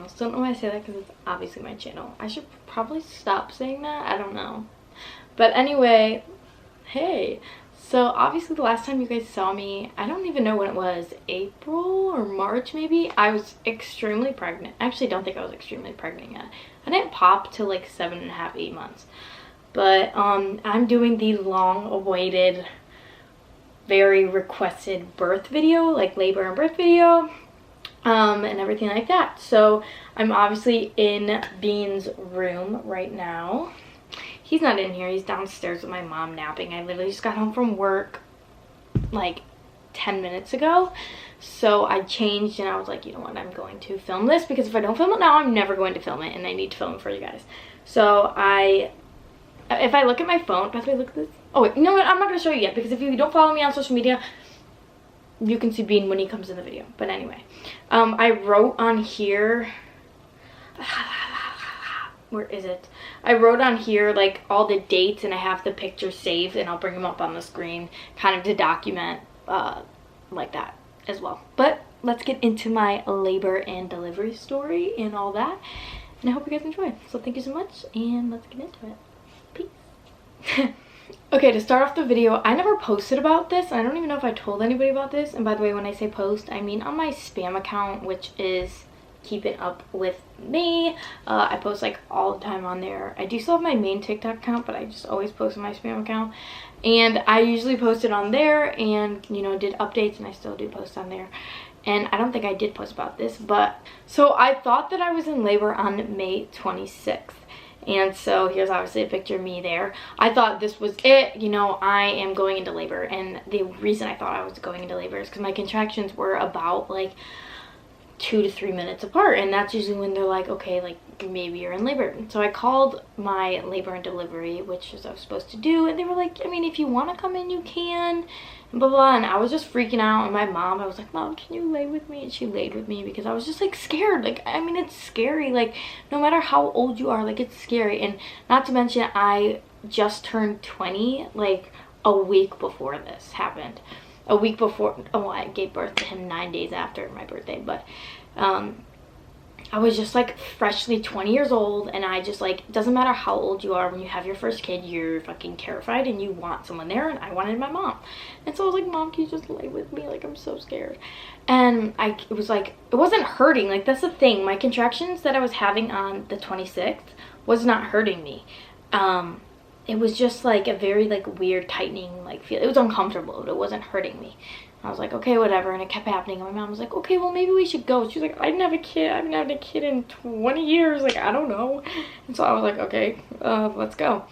channel. So don't know why I say that because it's obviously my channel. I should probably stop saying that. I don't know. But anyway, hey. So obviously the last time you guys saw me, I don't even know when it was, April or March maybe, I was extremely pregnant. I actually don't think I was extremely pregnant yet. I didn't pop till like 7.5, 8 months. But I'm doing the long-awaited, very requested birth video, like labor and birth video, and everything like that. So I'm obviously in Bean's room right now. He's not in here, he's downstairs with my mom napping. I literally just got home from work like 10 minutes ago. So I changed and I was like, you know what, I'm going to film this because if I don't film it now, I'm never going to film it and I need to film it for you guys. So if I look at my phone, by the way, look at this. Oh wait, you know what, I'm not going to show you yet because if you don't follow me on social media, you can see Bean when he comes in the video. But anyway, I wrote on here, where is it? I wrote on here like all the dates and I have the pictures saved and I'll bring them up on the screen kind of to document like that as well. But let's get into my labor and delivery story and all that. And I hope you guys enjoy. So thank you so much and let's get into it. Peace. Okay, to start off the video, I never posted about this. I don't even know if I told anybody about this. And by the way, when I say post, I mean on my spam account, which is Keeping Up With Me. I post like all the time on there. I do still have my main TikTok account, but I just always post on my spam account. And I usually post it on there and, you know, did updates and I still do post on there. And I don't think I did post about this, but so I thought that I was in labor on May 26th. And so here's obviously a picture of me there. I thought this was it, you know, I am going into labor. And the reason I thought I was going into labor is because my contractions were about like 2 to 3 minutes apart, and that's usually when they're like, okay, like maybe you're in labor. So I called my labor and delivery, which is what I was supposed to do, and they were like, I mean, if you want to come in, you can, and blah blah. And I was just freaking out. And my mom, I was like, Mom, can you lay with me? And she laid with me because I was just like scared. Like, I mean, it's scary. Like, no matter how old you are, like, it's scary. And not to mention, I just turned 20 like a week before this happened. A week before, oh, I gave birth to him 9 days after my birthday, but I was just like freshly 20 years old, and I just like, it doesn't matter how old you are, when you have your first kid, you're fucking terrified and you want someone there, and I wanted my mom. And so I was like, Mom, can you just lay with me? Like, I'm so scared. And it was like, it wasn't hurting. Like, that's the thing. My contractions that I was having on the 26th was not hurting me. It was just like a very like weird tightening like feel. It was uncomfortable, but it wasn't hurting me. I was like, okay, whatever. And it kept happening. And my mom was like, okay, well, maybe we should go. She was like, I didn't have a kid. I've been having a kid in 20 years. Like, I don't know. And so I was like, okay, let's go.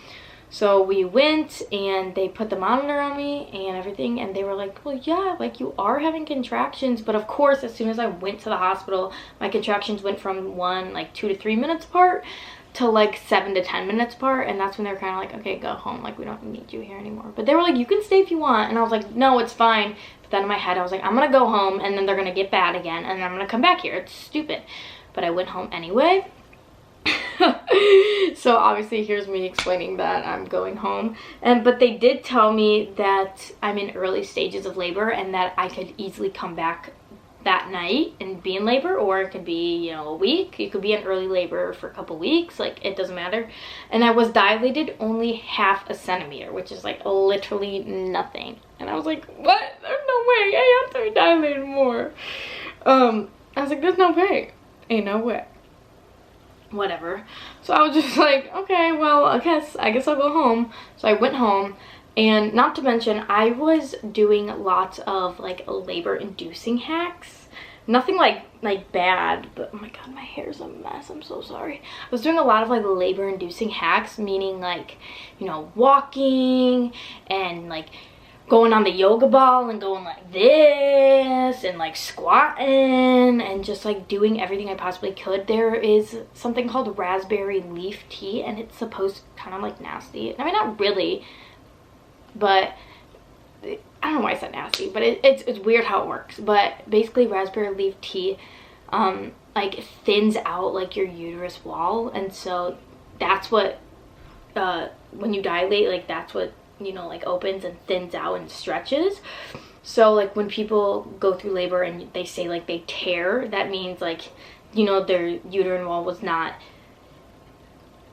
So we went and they put the monitor on me and everything. And they were like, well, yeah, like you are having contractions. But of course, as soon as I went to the hospital, my contractions went from 2 to 3 minutes apart to like 7 to 10 minutes apart, and that's when they're kind of like, okay, go home, like we don't need you here anymore. But they were like, you can stay if you want, and I was like, no, it's fine. But then in my head I was like, I'm gonna go home and then they're gonna get bad again and then I'm gonna come back here. It's stupid. But I went home anyway. So obviously here's me explaining that I'm going home, but they did tell me that I'm in early stages of labor and that I could easily come back that night and be in labor, or it could be, you know, a week. You could be in early labor for a couple weeks, like it doesn't matter. And I was dilated only 0.5 centimeter, which is like literally nothing. And I was like, what? There's no way. I have to be dilated more. I was like, there's no way. Ain't no way. Whatever. So I was just like, okay, well, I guess I'll go home. So I went home. And not to mention, I was doing lots of like labor inducing hacks. Nothing like bad, but oh my god, my hair's a mess. I'm so sorry. I was doing a lot of like labor inducing hacks, meaning like, you know, walking and like going on the yoga ball and going like this and like squatting and just like doing everything I possibly could. There is something called raspberry leaf tea, and it's supposed to kind of like nasty. I mean, not really, but I don't know why I said nasty, but it's weird how it works. But basically raspberry leaf tea like thins out like your uterus wall, and so that's what when you dilate, like that's what, you know, like opens and thins out and stretches. So like when people go through labor and they say like they tear, that means like you know, their uterine wall was not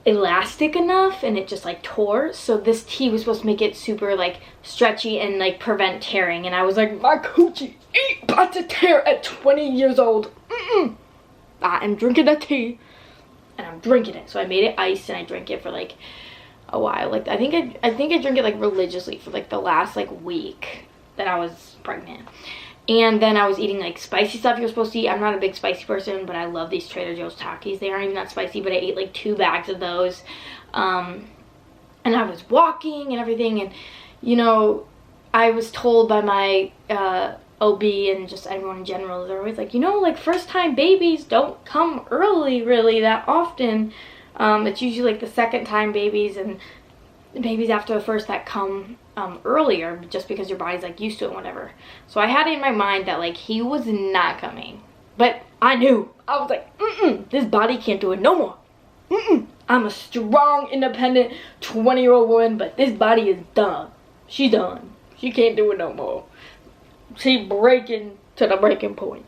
elastic enough and it just like tore. So this tea was supposed to make it super like stretchy and like prevent tearing. And I was like, my coochie ain't about to tear at 20 years old. I'm drinking that tea and I'm drinking it. So I made it iced and I drank it for like a while. Like I think I drank it like religiously for like the last like week that I was pregnant. And then I was eating like spicy stuff you're supposed to eat. I'm not a big spicy person, but I love these Trader Joe's Takis. They aren't even that spicy, but I ate like 2 bags of those. And I was walking and everything. And, you know, I was told by my OB and just everyone in general, they're always like, you know, like first time babies don't come early really that often. It's usually like the second time babies and babies after the first that come earlier, just because your body's like used to it and whatever. So I had it in my mind that like he was not coming, but I knew. I was like, this body can't do it no more. I'm a strong, independent 20-year-old woman, but this body is done. She done. She can't do it no more. She breaking to the breaking point.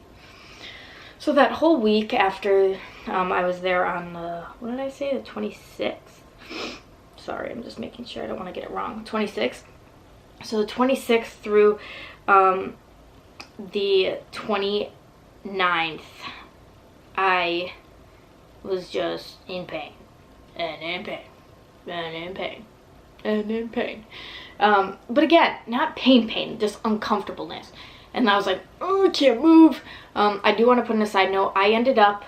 So that whole week after I was there on the, what did I say, the 26th? Sorry, I'm just making sure I don't want to get it wrong. 26th. So the 26th through the 29th, I was just in pain. And in pain. And in pain. And in pain. But again, not pain, just uncomfortableness. And I was like, oh, I can't move. I do want to put in a side note. I ended up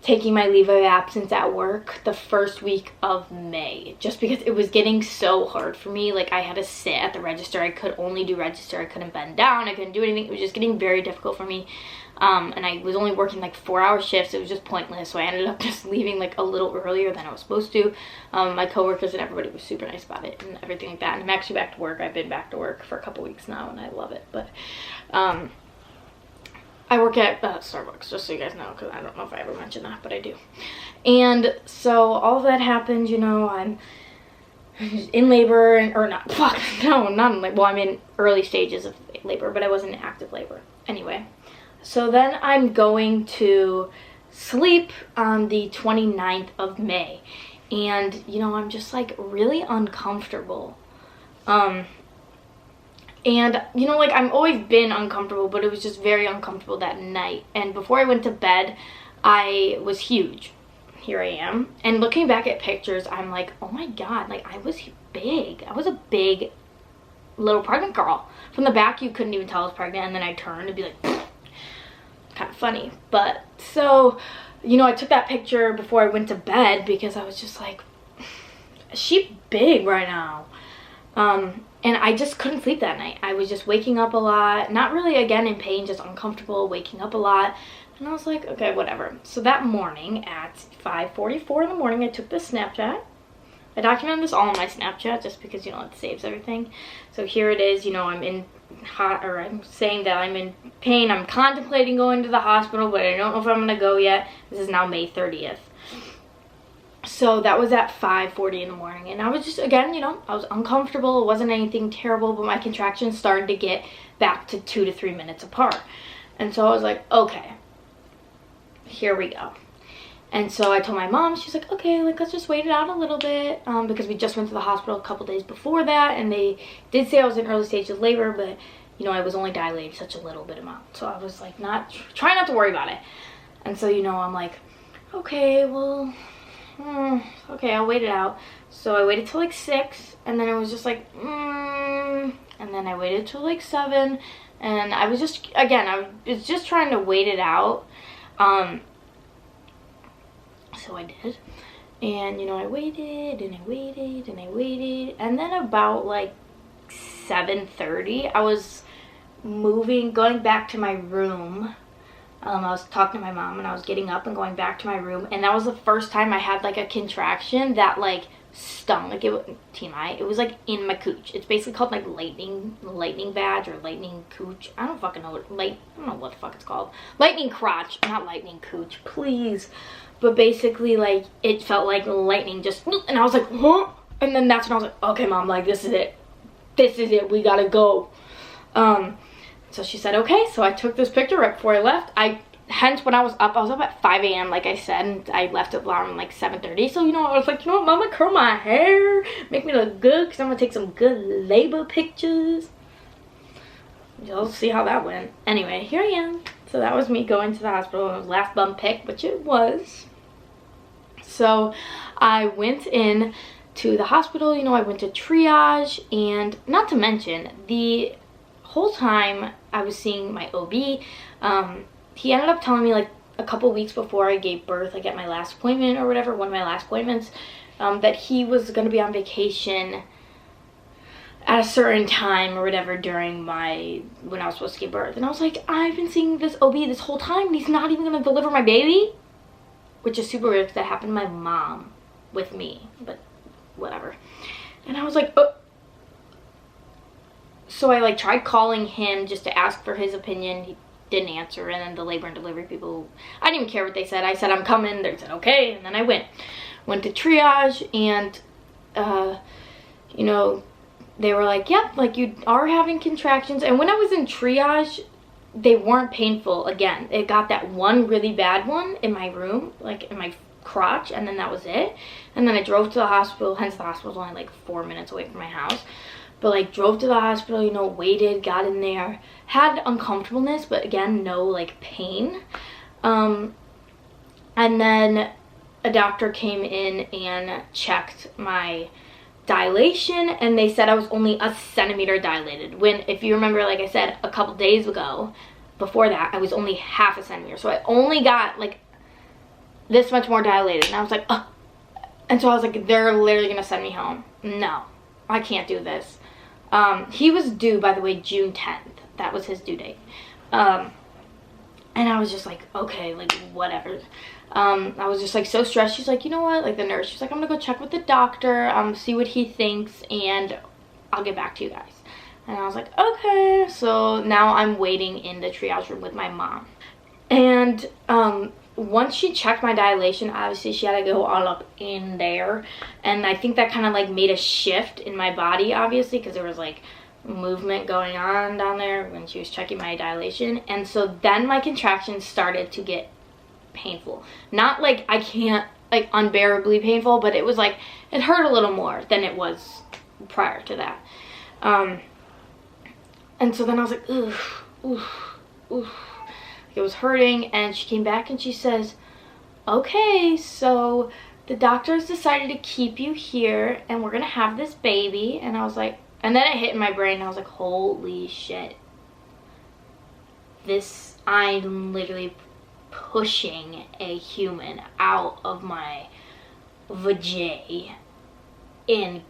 taking my leave of absence at work the first week of May, just because it was getting so hard for me. Like I had to sit at the register. I could only do register. I couldn't bend down. I couldn't do anything. It was just getting very difficult for me. And I was only working like 4-hour shifts. It was just pointless. So I ended up just leaving like a little earlier than I was supposed to. My coworkers and everybody was super nice about it and everything like that. And I'm actually back to work. I've been back to work for a couple weeks now and I love it. But I work at Starbucks, just so you guys know, because I don't know if I ever mentioned that, but I do. And so all of that happened, you know, I'm in labor, or not, no, not in labor. Well, I'm in early stages of labor, but I wasn't in active labor. Anyway, so then I'm going to sleep on the 29th of May. And, you know, I'm just like really uncomfortable. And, you know, like, I've always been uncomfortable, but it was just very uncomfortable that night. And before I went to bed, I was huge. Here I am. And looking back at pictures, I'm like, oh my God, like, I was big. I was a big little pregnant girl. From the back, you couldn't even tell I was pregnant. And then I turned and be like, kind of funny. But, so, you know, I took that picture before I went to bed because I was just like, is she big right now? And I just couldn't sleep that night. I was just waking up a lot. Not really, again, in pain, just uncomfortable, waking up a lot. And I was like, okay, whatever. So that morning at 5:44 in the morning, I took this Snapchat. I documented this all on my Snapchat just because, you know, it saves everything. So here it is, you know, I'm saying that I'm in pain. I'm contemplating going to the hospital, but I don't know if I'm going to go yet. This is now May 30th. So that was at 5:40 in the morning. And I was just, again, you know, I was uncomfortable. It wasn't anything terrible, but my contractions started to get back to 2 to 3 minutes apart. And so I was like, okay, here we go. And so I told my mom, she's like, okay, like, let's just wait it out a little bit, because we just went to the hospital a couple days before that, and they did say I was in early stages of labor, but, you know, I was only dilated such a little bit amount. So I was like, try not to worry about it. And so, you know, I'm like, okay, well, okay, I'll wait it out. So I waited till like 6, and then it was just like, and then I waited till like 7, and I was just, again, I was just trying to wait it out. So I did, and, you know, I waited, and I waited, and I waited, and then about like 7:30, I was going back to my room. I was talking to my mom, and I was getting up and going back to my room, and that was the first time I had like a contraction that like stung. Like, it was TMI, it was like in my cooch. It's basically called like lightning badge or lightning cooch. I don't fucking know I don't know what the fuck it's called. Lightning crotch, not lightning cooch, please. But basically, like, it felt like lightning just, and I was like, huh? And then that's when I was like, okay, Mom, like, this is it. This is it. We gotta go. So she said, okay. So I took this picture right before I left. I hence when I was up at 5 a.m. like I said, and I left it around like 7:30. So, you know, I was like, you know what, mama, curl my hair, make me look good, because I'm going to take some good labor pictures. You'll see how that went. Anyway, here I am. So that was me going to the hospital. It was last bum pick, which it was. So I went in to the hospital, you know, I went to triage, and not to mention, the whole time I was seeing my OB, he ended up telling me like a couple weeks before I gave birth, like at my last appointment or whatever, one of my last appointments, that he was going to be on vacation at a certain time or whatever during when I was supposed to give birth. And I was like, I've been seeing this OB this whole time and he's not even going to deliver my baby? Which is super weird because that happened to my mom with me, but whatever. And I was like, oh. So I like tried calling him just to ask for his opinion. He didn't answer. And then the labor and delivery people, I didn't even care what they said. I said, I'm coming. They said, okay. And then I went to triage, and you know, they were like, yep, like you are having contractions. And when I was in triage, they weren't painful again. It got that one really bad one in my room, like in my crotch, and then that was it. And then I drove to the hospital, hence the hospital's only like 4 minutes away from my house. But like drove to the hospital, you know, waited, got in there, had uncomfortableness, but again, no like pain. And then a doctor came in and checked my dilation, and they said I was only a centimeter dilated, when, if you remember, like I said a couple days ago, before that I was only half a centimeter. So I only got like this much more dilated, and I was like, ugh. And so I was like, they're literally gonna send me home. No, I can't do this. He was due, by the way, June 10th. That was his due date. And I was just like, okay, like whatever. I was just like so stressed. She's like, you know what, like the nurse, she's like, I'm gonna go check with the doctor, see what he thinks, and I'll get back to you guys. And I was like, okay. So now I'm waiting in the triage room with my mom. And once she checked my dilation, obviously she had to go all up in there, and I think that kind of like made a shift in my body, obviously, because there was like movement going on down there when she was checking my dilation. And so then my contractions started to get painful. Not like I can't, like unbearably painful, but it was like it hurt a little more than it was prior to that. And so then I was like, oof, oof, oof. It was hurting, and she came back and she says, okay, so the doctors decided to keep you here and we're gonna have this baby. And I was like, and then it hit in my brain, and I was like, holy shit, this, I'm literally pushing a human out of my vajay in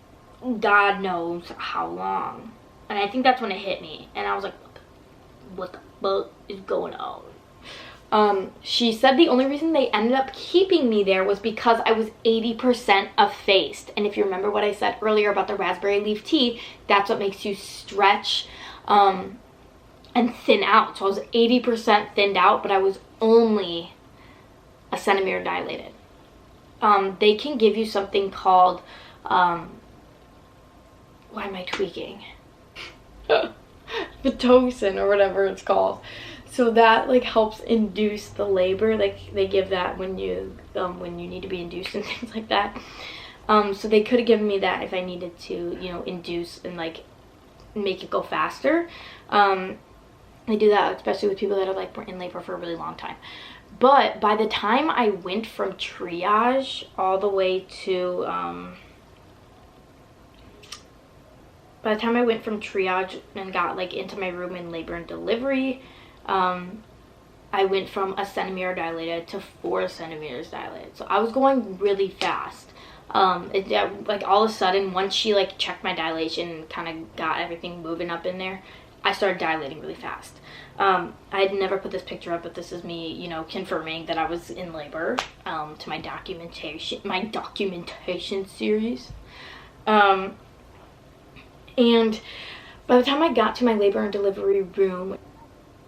God knows how long. And I think that's when it hit me, and I was like, what the fuck is going on? She said the only reason they ended up keeping me there was because I was 80% effaced. And if you remember what I said earlier about the raspberry leaf tea, that's what makes you stretch and thin out. So I was 80% thinned out, but I was only a centimeter dilated. They can give you something called, why am I tweaking? Pitocin or whatever it's called. So that like helps induce the labor. Like they give that when you need to be induced and things like that. So they could have given me that if I needed to, you know, induce and like make it go faster. They do that especially with people that are like in labor for a really long time. But by the time I went from triage all the way to by the time I went from triage and got like into my room in labor and delivery, I went from a centimeter dilated to 4 centimeters dilated. So I was going really fast. Like all of a sudden, once she like checked my dilation and kind of got everything moving up in there, I started dilating really fast. I had never put this picture up, but this is me, you know, confirming that I was in labor to my documentation series. And by the time I got to my labor and delivery room,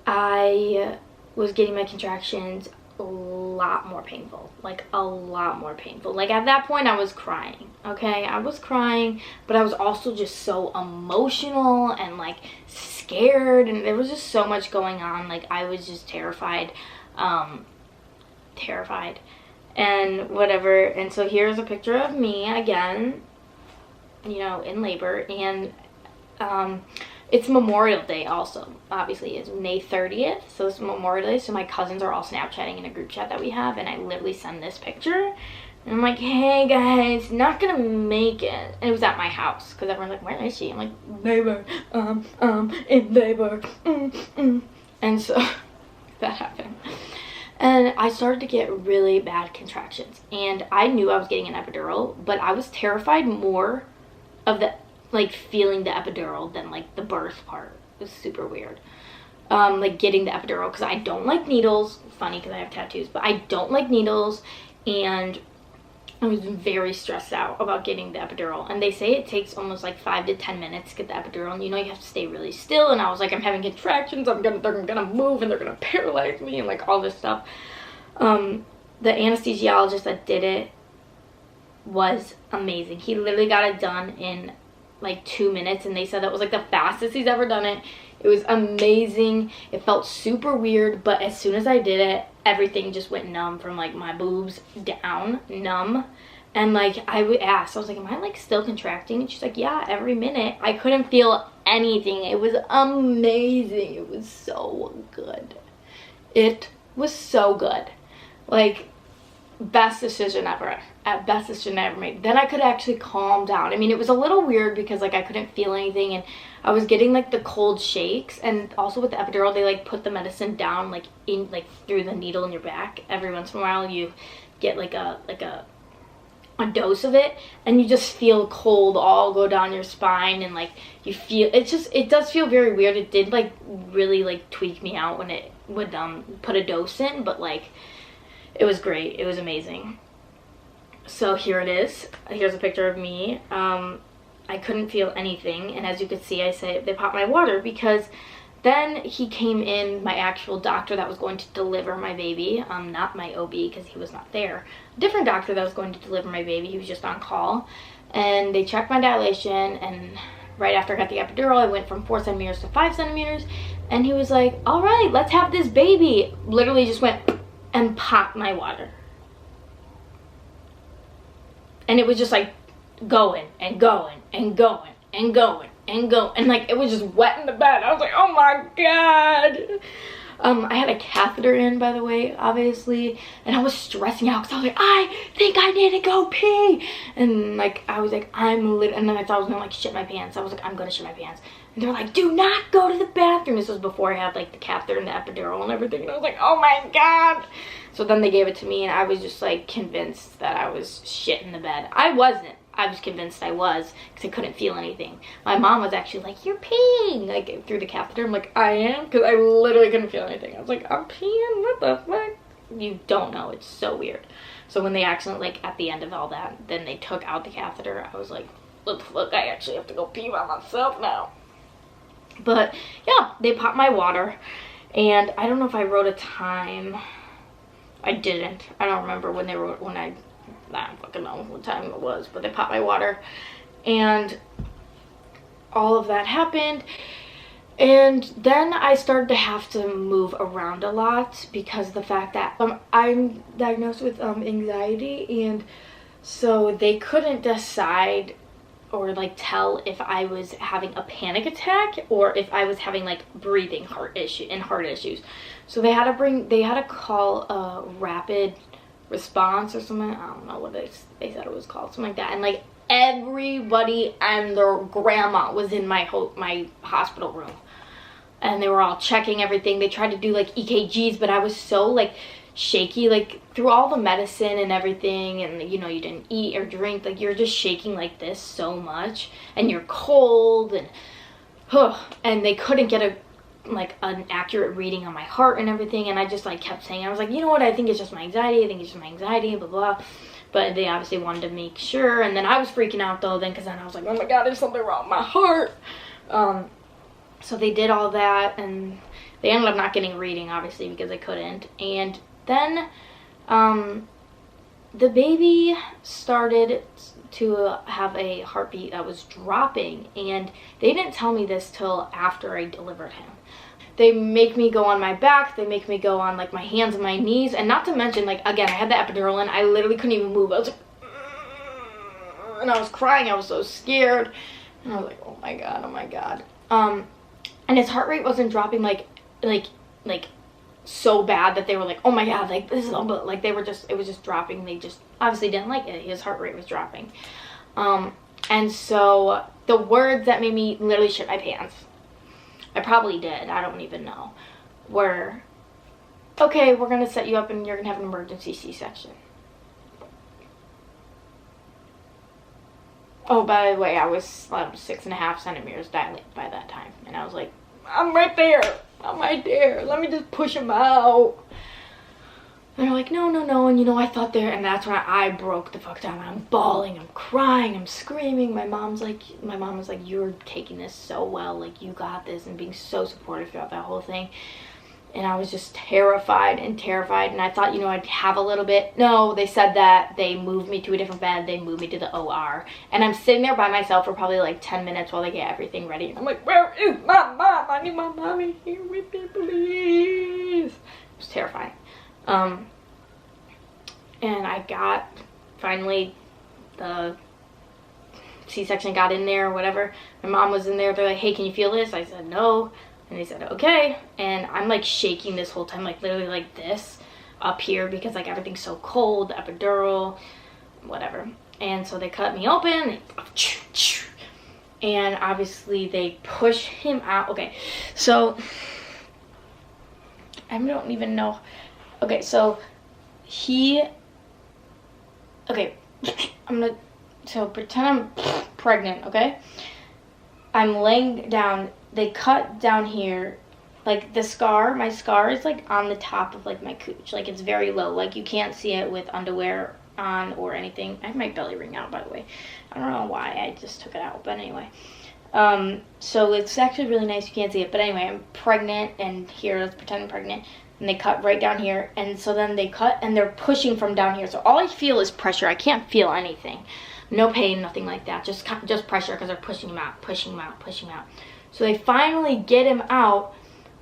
I was getting my contractions a lot more painful, like a lot more painful. Like at that point I was crying, okay? I was crying, but I was also just so emotional and like scared, and there was just so much going on. Like I was just terrified. terrified and whatever. And so here's a picture of me again, you know, in labor. And it's Memorial Day also, obviously. It's May 30th, so it's Memorial Day. So my cousins are all Snapchatting in a group chat that we have, and I literally send this picture. And I'm like, hey guys, not gonna make it. And it was at my house, because everyone's like, where is she? I'm like, labor, in labor, And so that happened. And I started to get really bad contractions. And I knew I was getting an epidural, but I was terrified more of the, like, feeling the epidural than, like, the birth part. It was super weird. Like, getting the epidural, because I don't like needles. Funny, because I have tattoos, but I don't like needles. And I was very stressed out about getting the epidural. And they say it takes almost like 5 to 10 minutes to get the epidural. And you know, you have to stay really still. And I was like, I'm having contractions. They're gonna move and they're gonna paralyze me and like all this stuff. The anesthesiologist that did it was amazing. He literally got it done in like 2 minutes. And they said that was like the fastest he's ever done it. It was amazing. It felt super weird. But as soon as I did it, everything just went numb from like my boobs down, numb. And like I would ask, I was like, am I like still contracting? And she's like, yeah, every minute. I couldn't feel anything. It was amazing. It was so good. It was so good. Like, best decision ever. Best decision I ever made. Then I could actually calm down. I mean, it was a little weird because like I couldn't feel anything, and I was getting like the cold shakes. And also with the epidural, they like put the medicine down like in like through the needle in your back. Every once in a while you get like a dose of it, and you just feel cold all go down your spine, and like you feel it does feel very weird. It did like really like tweak me out when it would put a dose in, but like it was great. It was amazing. So here it is. Here's a picture of me. I couldn't feel anything, and as you can see, I say they popped my water because then he came in, my actual doctor that was going to deliver my baby, not my OB because he was not there. A different doctor that was going to deliver my baby. He was just on call, and they checked my dilation, and right after I got the epidural, I went from 4 centimeters to 5 centimeters, and he was like, all right, let's have this baby. Literally just went and popped my water. And it was just like going and going and going and going and going. And like it was just wet in the bed. I was like, oh my God. I had a catheter in, by the way, obviously. And I was stressing out because I was like, I think I need to go pee. And like, I was like, and then I thought I was going to like shit my pants. I was like, I'm going to shit my pants. And they're like, do not go to the bathroom. This was before I had like the catheter and the epidural and everything. And I was like, oh my God. So then they gave it to me, and I was just like convinced that I was shit in the bed. I wasn't. I was convinced I was because I couldn't feel anything. My mom was actually like, you're peeing, like through the catheter. I'm like, I am, because I literally couldn't feel anything. I was like, I'm peeing, what the fuck? You don't know, it's so weird. So when they accidentally, like at the end of all that, then they took out the catheter, I was like, what the fuck, I actually have to go pee by myself now. But yeah, they popped my water, and I don't know if I wrote a time. I didn't. I don't remember when they wrote, I don't fucking know what time it was, but they popped my water, and all of that happened. And then I started to have to move around a lot because of the fact that I'm diagnosed with anxiety, and so they couldn't decide or like tell if I was having a panic attack or if I was having like breathing heart issues. So they had to call a rapid response or something. I don't know what they said it was called, something like that. And like everybody and their grandma was in my hospital room, and they were all checking everything. They tried to do like EKGs, but I was so like shaky, like through all the medicine and everything, and you know, you didn't eat or drink, like you're just shaking like this so much, and you're cold, and they couldn't get an accurate reading on my heart and everything. And I just like kept saying, I was like, you know what, I think it's just my anxiety, blah blah. But they obviously wanted to make sure. And then I was freaking out though then, because then I was like, oh my God, there's something wrong with my heart. So they did all that, and they ended up not getting a reading obviously because they couldn't. And then the baby started to have a heartbeat that was dropping, and they didn't tell me this till after I delivered him. they make me go on my back, they make me go on like my hands and my knees, and not to mention, like, again, I had the epidural in, I literally couldn't even move. I was like, and I was crying, I was so scared, and I was like, oh my god, oh my god. And his heart rate wasn't dropping like so bad that they were like, oh my god, like this is all, but like they were just, it was just dropping. They just obviously didn't like it. His heart rate was dropping. And so the words that made me literally shit my pants, I probably did, I don't even know, were, okay, we're gonna set you up and you're gonna have an emergency C-section. Oh, by the way, I was 6.5 centimeters dilated by that time. And I was like, I'm right there. I'm right there. Let me just push him out. And they're like, no, no, no. And, you know, I thought there. And that's when I broke the fuck down. I'm bawling. I'm crying. I'm screaming. My mom was like, you're taking this so well. Like, you got this. And being so supportive throughout that whole thing. And I was just terrified and terrified. And I thought, you know, I'd have a little bit. No, they said that. They moved me to a different bed. They moved me to the OR. And I'm sitting there by myself for probably like 10 minutes while they get everything ready. And I'm like, where is my mom? I need my mommy here with me, please. It was terrifying. And I got, finally, the C-section got in there or whatever. My mom was in there. They're like, hey, can you feel this? I said, no. And they said, okay. And I'm like shaking this whole time, like literally like this up here because like everything's so cold, the epidural, whatever. And so they cut me open and obviously they push him out. Okay, so I don't even know. Okay, so okay, so pretend I'm pregnant, okay? I'm laying down. They cut down here, like the scar, my scar is like on the top of like my cooch. Like it's very low, like you can't see it with underwear on or anything. I have my belly ring out, by the way. I don't know why, I just took it out, but anyway. So it's actually really nice, you can't see it. But anyway, I'm pregnant, and here, let's pretend I'm pregnant. And they cut right down here, and so then they cut and they're pushing from down here. So all I feel is pressure. I can't feel anything. No pain, nothing like that. Just pressure because they're pushing him out, pushing him out, pushing him out. So they finally get him out,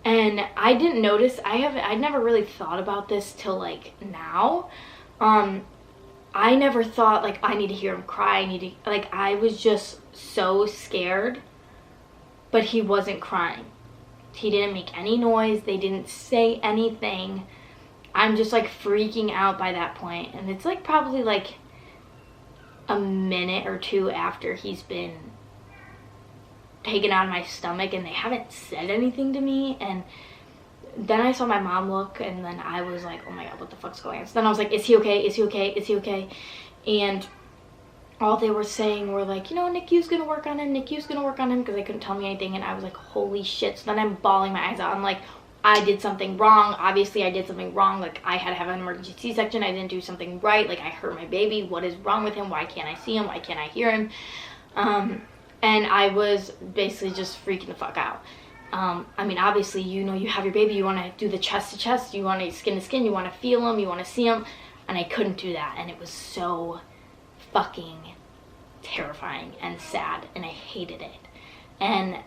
and I didn't notice. I'd never really thought about this till like now. I never thought like I need to hear him cry. I was just so scared, but he wasn't crying. He didn't make any noise. They didn't say anything. I'm just like freaking out by that point, and it's like probably like a minute or two after he's been taken out of my stomach, and they haven't said anything to me. And then I saw my mom look, and then I was like, oh my god, what the fuck's going on? So then I was like, is he okay? Is he okay? Is he okay? And all they were saying were like, you know, NICU's gonna work on him, NICU's gonna work on him, because they couldn't tell me anything. And I was like, holy shit. So then I'm bawling my eyes out. I'm like, I did something wrong. Obviously I did something wrong. Like I had to have an emergency C-section. I didn't do something right. Like I hurt my baby. What is wrong with him? Why can't I see him? Why can't I hear him? And I was basically just freaking the fuck out. I mean, obviously, you know, you have your baby, you want to do the chest to chest, you want to skin to skin, you want to feel him, you want to see him, and I couldn't do that, and it was so fucking terrifying and sad, and I hated it. And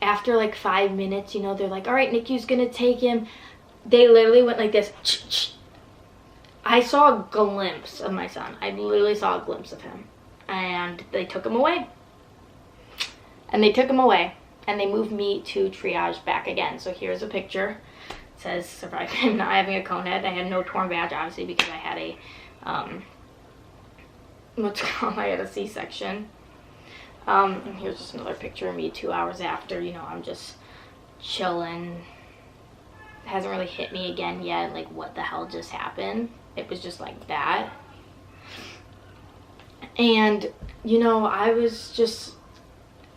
after like 5 minutes, you know, they're like, all right, NICU's gonna take him. They literally went like this. I saw a glimpse of my son. I literally saw a glimpse of him, and they took him away. And they took him away, and they moved me to triage back again. So here's a picture. It says surviving him not having a cone head. I had no torn badge, obviously, because I had a what's called, I had a C-section. And here's just another picture of me 2 hours after. You know, I'm just chilling. It hasn't really hit me again yet, like what the hell just happened. It was just like that. And you know, I was just,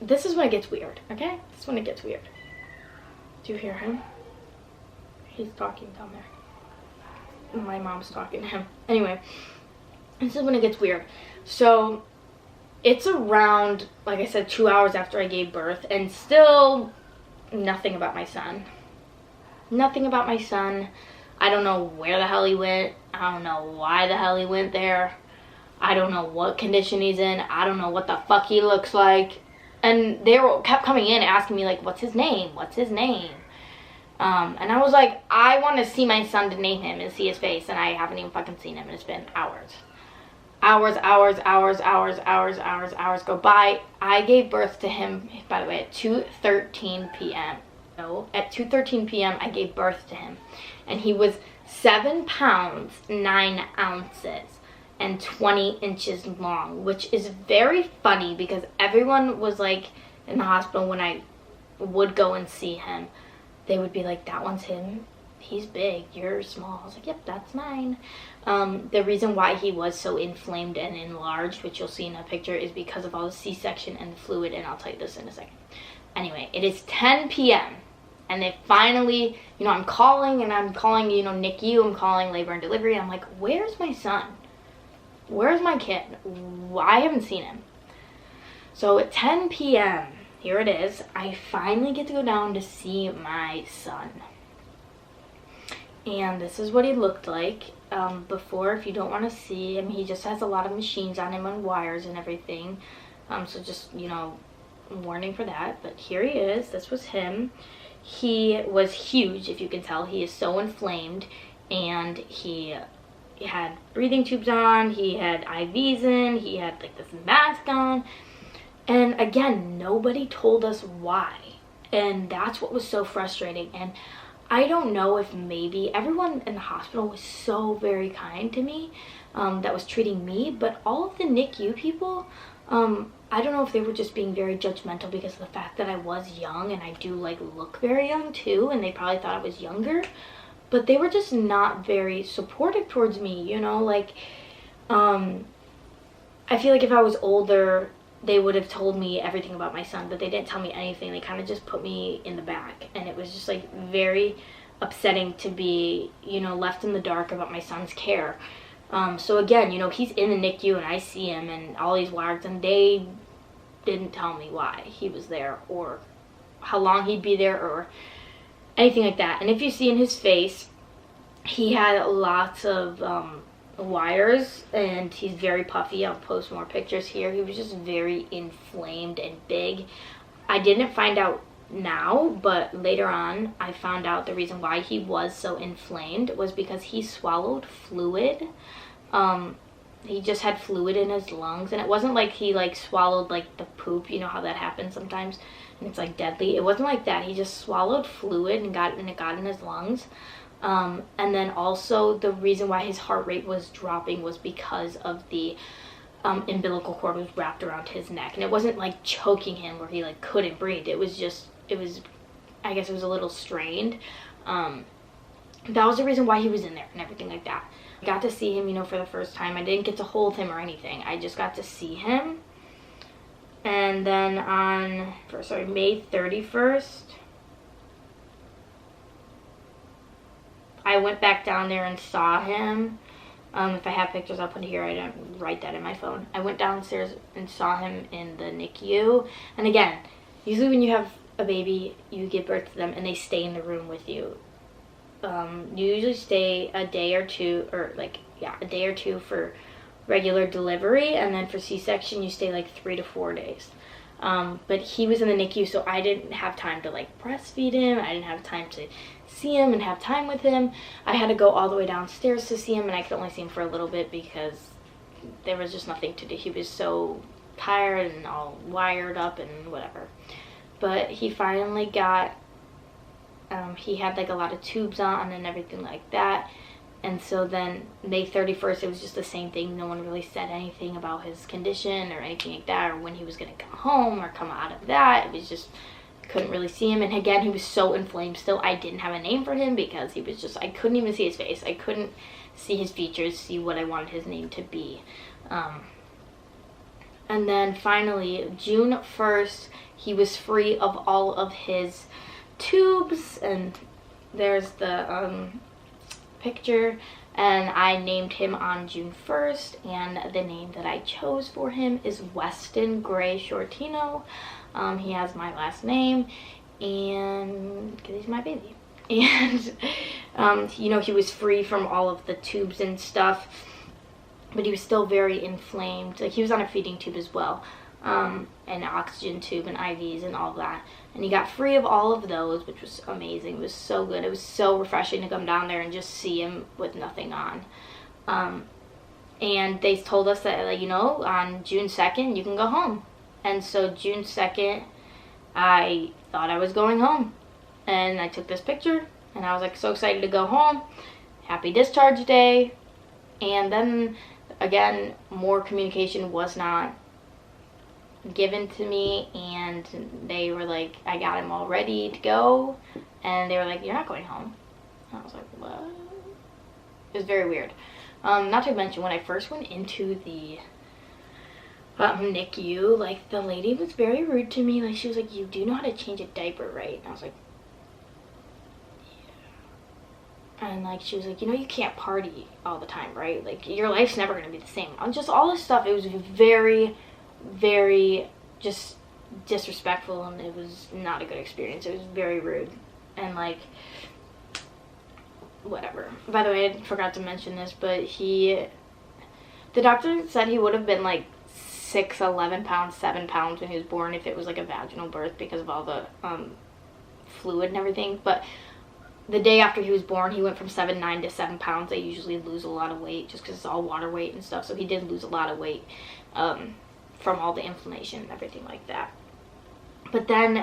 this is when it gets weird, okay? This is when it gets weird. Do you hear him? He's talking down there. My mom's talking to him. Anyway, this is when it gets weird. So it's around, like I said, 2 hours after I gave birth, and still nothing about my son. Nothing about my son. I don't know where the hell he went. I don't know why the hell he went there. I don't know what condition he's in. I don't know what the fuck he looks like. And they kept coming in asking me, like, what's his name? What's his name? And I was like, I want to see my son to name him and see his face, and I haven't even fucking seen him, and it's been hours. Hours go by. I gave birth to him, by the way, at 2:13 p.m. No, at 2:13 p.m. I gave birth to him, and he was 7 pounds 9 ounces and 20 inches long, which is very funny because everyone was like in the hospital when I would go and see him, they would be like, that one's him, he's big, you're small. I was like, yep, that's mine. The reason why he was so inflamed and enlarged, which you'll see in a picture, is because of all the C-section and the fluid, and I'll tell you this in a second. Anyway, it is 10 p.m. and they finally, I'm calling, NICU, I'm calling labor and delivery. I'm like, where's my son? Where's my kid? I haven't seen him. So at 10 p.m., here it is, I finally get to go down to see my son. And this is what he looked like before. If you don't want to see him, he just has a lot of machines on him and wires and everything. So just, warning for that. But here he is. This was him. He was huge, if you can tell. He is so inflamed, and he had breathing tubes on, he had IVs in, he had like this mask on, and again, nobody told us why, and that's what was so frustrating. And I don't know if maybe everyone in the hospital was so very kind to me, that was treating me, but all of the NICU people, I don't know if they were just being very judgmental because of the fact that I was young, and I do look very young too, and they probably thought I was younger, but they were just not very supportive towards me, I feel like if I was older, they would have told me everything about my son, but they didn't tell me anything. They kind of just put me in the back, and it was just very upsetting to be, left in the dark about my son's care. So again, he's in the NICU, and I see him and all these wires, and they didn't tell me why he was there or how long he'd be there or anything like that. And if you see in his face, he had lots of wires, and he's very puffy. I'll post more pictures here. He was just very inflamed and big. I didn't find out now, but later on I found out the reason why he was so inflamed was because he swallowed fluid. He just had fluid in his lungs, and it wasn't like he swallowed the poop, how that happens sometimes and it's deadly. It wasn't like that. He just swallowed fluid and it got in his lungs. And then also the reason why his heart rate was dropping was because of the umbilical cord was wrapped around his neck, and it wasn't choking him where he couldn't breathe. I guess it was a little strained. That was the reason why he was in there and everything like that. I got to see him, for the first time. I didn't get to hold him or anything. I just got to see him. And then on, May 31st, I went back down there and saw him. If I have pictures, I'll put it here. I didn't write that in my phone. I went downstairs and saw him in the NICU. And again, usually when you have a baby, you give birth to them and they stay in the room with you. You usually stay a day or two, a day or two for regular delivery, and then for C-section you stay 3 to 4 days. But he was in the NICU, so I didn't have time to breastfeed him. I didn't have time to see him and have time with him. I had to go all the way downstairs to see him, and I could only see him for a little bit because there was just nothing to do. He was so tired and all wired up and whatever. But he finally got, he had a lot of tubes on and everything like that. And so then May 31st, it was just the same thing. No one really said anything about his condition or anything like that, or when he was going to come home or come out of that. It was just, I couldn't really see him. And again, he was so inflamed still. I didn't have a name for him because he was just, I couldn't even see his face. I couldn't see his features, see what I wanted his name to be. And then finally, June 1st, he was free of all of his tubes. And there's the picture, and I named him on June 1st, and the name that I chose for him is Weston Gray Shortino. He has my last name, and because he's my baby. And he was free from all of the tubes and stuff, but he was still very inflamed. He was on a feeding tube as well. an oxygen tube and IVs and all of that. And he got free of all of those, which was amazing. It was so good. It was so refreshing to come down there and just see him with nothing on. And they told us that, like, you know, on June 2nd, you can go home. And so June 2nd, I thought I was going home. And I took this picture, and I was, like, so excited to go home. Happy discharge day. And then, again, more communication was not given to me, and they were like, I got him all ready to go, and they were like, you're not going home. And I was like, what? It was very weird. Not to mention, when I first went into the NICU, like, the lady was very rude to me. Like, she was like, you do know how to change a diaper, right? And I was like, yeah. And, like, she was like, you know, you can't party all the time, right? Like, your life's never going to be the same. Just all this stuff, it was very, very just disrespectful, and it was not a good experience. It was very rude, and, like, whatever. By the way, I forgot to mention this, but the doctor said he would have been like 6, 11 pounds, 7 pounds when he was born if it was like a vaginal birth because of all the fluid and everything. But the day after he was born, he went from 7'9" to 7 pounds. They usually lose a lot of weight just because it's all water weight and stuff. So he did lose a lot of weight from all the inflammation and everything like that. But then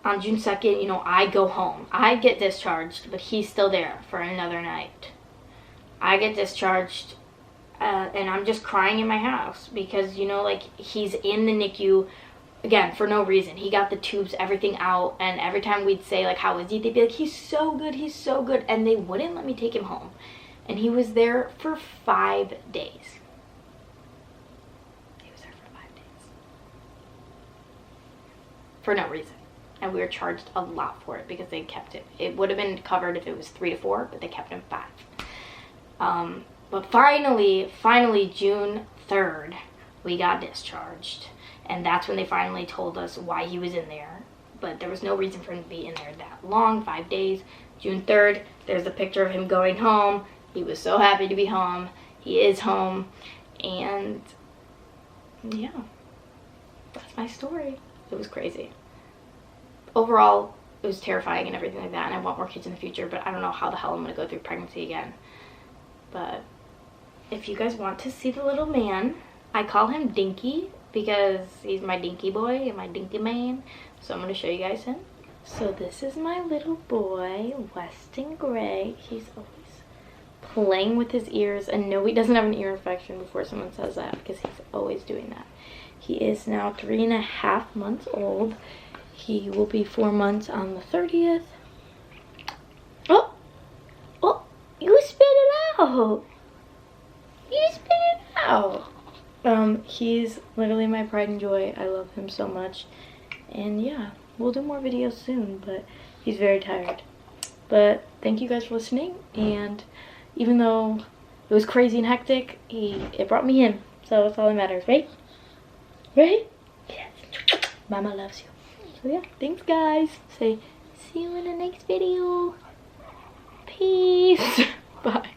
on June 2nd, you know, I go home. I get discharged, but he's still there for another night. I get discharged, and I'm just crying in my house because, you know, like, he's in the NICU, again, for no reason. He got the tubes, everything out, and every time we'd say, like, how is he? They'd be like, he's so good, and they wouldn't let me take him home. And he was there for 5 days. He was there for 5 days. For no reason. And we were charged a lot for it because they kept it. It would have been covered if it was 3 to 4, but they kept him 5. But finally, June 3rd, we got discharged. And that's when they finally told us why he was in there. But there was no reason for him to be in there that long, 5 days. June 3rd, there's a picture of him going home. He was so happy to be home. He is home. And yeah, that's my story. It was crazy. Overall, it was terrifying and everything like that, and I want more kids in the future, but I don't know how the hell I'm going to go through pregnancy again. But if you guys want to see the little man, I call him Dinky because he's my dinky boy and my dinky man, so I'm going to show you guys him. So this is my little boy, Weston Gray. He's always playing with his ears, and no, he doesn't have an ear infection before someone says that, because he's always doing that. He is now 3.5 months old. He will be 4 months on the 30th. Oh, you spit it out. You spit it out. He's literally my pride and joy. I love him so much. And yeah, we'll do more videos soon, but he's very tired. But thank you guys for listening. And even though it was crazy and hectic, it brought me in. So that's all that matters, right? Right? Yes. Mama loves you. So yeah, thanks guys. Say, see you in the next video. Peace. Bye.